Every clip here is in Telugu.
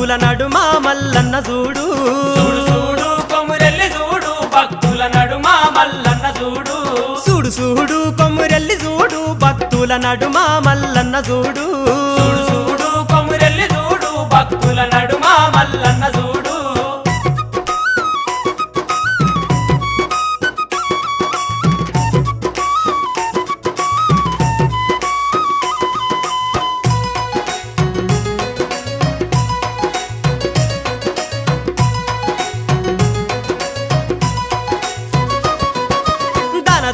భక్తుల నడుమ మల్లన్న చూడు చూడు చూడు కొమురెల్లి చూడు భక్తుల నడుమ మల్లన్న చూడు చూడు చూడు కొమురెల్లి చూడు భక్తుల నడుమ మల్లన్న చూడు చూడు చూడు కొమురెల్లి చూడు భక్తుల నడుమ మల్లన్న చూడు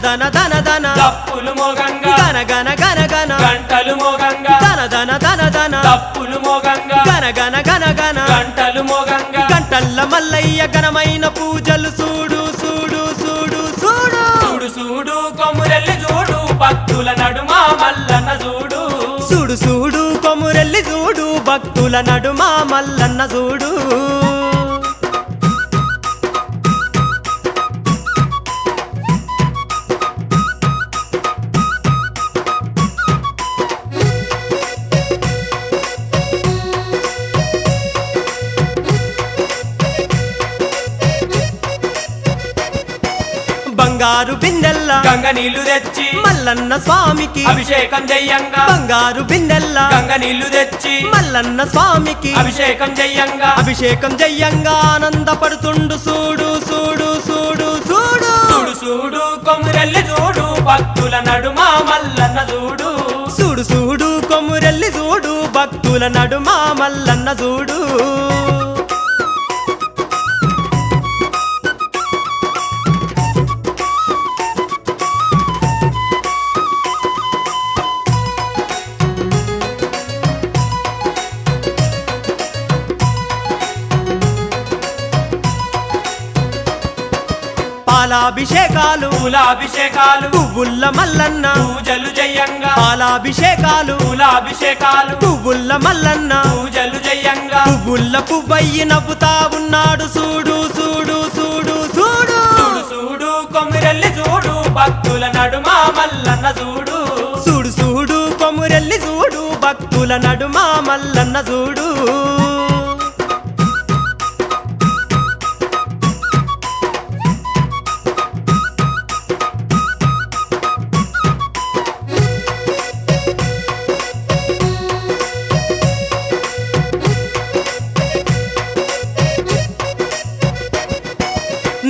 దన దన దన దప్పులు మోగంగా గన గన గన గన గంటలు మోగంగా దన దన దన దన దప్పులు మోగంగా గన గన గన గన గంటలు మోగంగా గంటల్ల మల్లయ్య ఘనమైన పూజలు చూడు చూడు చూడు చూడు చూడు చూడు కొమురెల్లి చూడు భక్తుల నడుమ మల్లన్న చూడు చూడు చూడు కొమురెల్లి చూడు భక్తుల నడుమ మల్లన్న చూడు బంగారు బిందెల్ల గంగ నీళ్లు తెచ్చి మల్లన్న స్వామికి అభిషేకం చెయ్యంగా బంగారు బిందెల్ల గంగ నీళ్లు తెచ్చి మల్లన్న స్వామికి అభిషేకం చెయ్యంగా అభిషేకం చెయ్యంగా ఆనందపడుతుండు చూడు చూడు చూడు చూడు చూడు చూడు కొమురెల్లి చూడు భక్తుల నడుమ మల్లన్న చూడు చూడు చూడు కొమురెల్లి చూడు భక్తుల నడుమ మల్లన్న చూడు పాలాభిషేకాలు పూలాభిషేకాలు పువ్వుల్ల మల్లన్న పూజలు చెయ్యంగా పాలాభిషేకాలు పూలాభిషేకాలు పువ్వుల్ల మల్లన్న పూజలు చెయ్యంగా పువ్వుల్ల పువ్వయ్యి నవ్వుతా ఉన్నాడు చూడు చూడు చూడు చూడు చూడు చూడు కొమురెల్లి చూడు భక్తుల నడుమ మల్లన్న చూడు చూడు చూడు కొమురెల్లి చూడు భక్తుల నడుమ మల్లన్న చూడు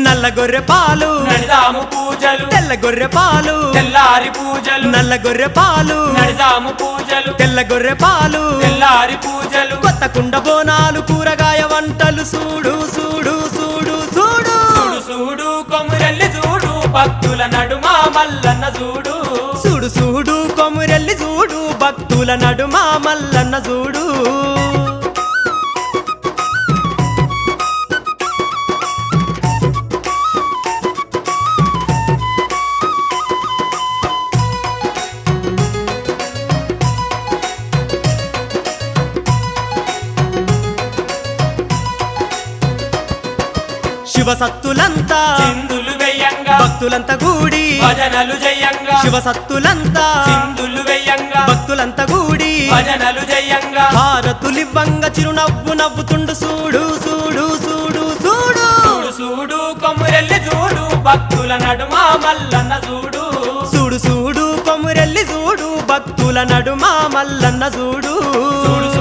నల్ల గొర్రె పాలు నడిదాము పూజలు తెల్ల గొర్రె పాలు తెల్లారి పూజలు నల్ల గొర్రె పాలు నడిదాము పూజలు తెల్ల గొర్రె పాలు తెల్లారి పూజలు కొత్త కుండ బోనాలు కూరగాయ వంటలు చూడు చూడు చూడు చూడు చూడు చూడు కొమురెల్లి చూడు భక్తుల నడుమ మల్లన్న చూడు చూడు చూడు కొమురెల్లి చూడు భక్తుల నడుమ మల్లన్న చూడు శివసత్తులంతా చిందులు వెయ్యంగా భక్తులంతా కూడి భజనలు చెయ్యంగా శివసత్తులంతా చిందులు వెయ్యంగా భక్తులంతా కూడి భజనలు చెయ్యంగా హారతులివ్వంగ చిరునవ్వు నవ్వుతుండు చూడు చూడు చూడు చూడు చూడు చూడు కొమురెల్లి చూడు భక్తుల నడుమ మల్లన్న చూడు చూడు చూడు కొమురెల్లి చూడు భక్తుల నడుమ మల్లన్న చూడు చూడు